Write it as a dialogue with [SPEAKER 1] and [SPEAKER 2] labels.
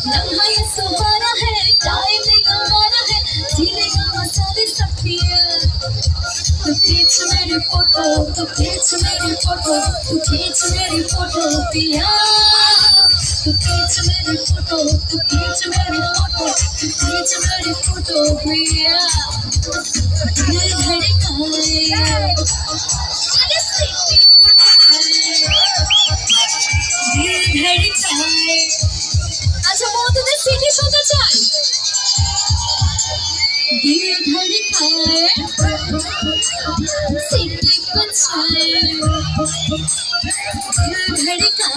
[SPEAKER 1] लम्हा ये सुहाना है, टाइम नहीं गंवाना है, जीने का मसाले सब पिया। तू खींच मेरी फोटो, तू खींच मेरी फोटो, तू खींच मेरी फोटो पिया। तू खींच मेरी फोटो, तू खींच मेरी फोटो, तू खींच मेरी फोटो पिया। दिल धड़काए, अरे सिटी दिल धड़काए। আচ্ছা বন্ধুদের সিটি শুনতে চাই। दिल धड़काए, सिटी बचाए, दिल धड़काए।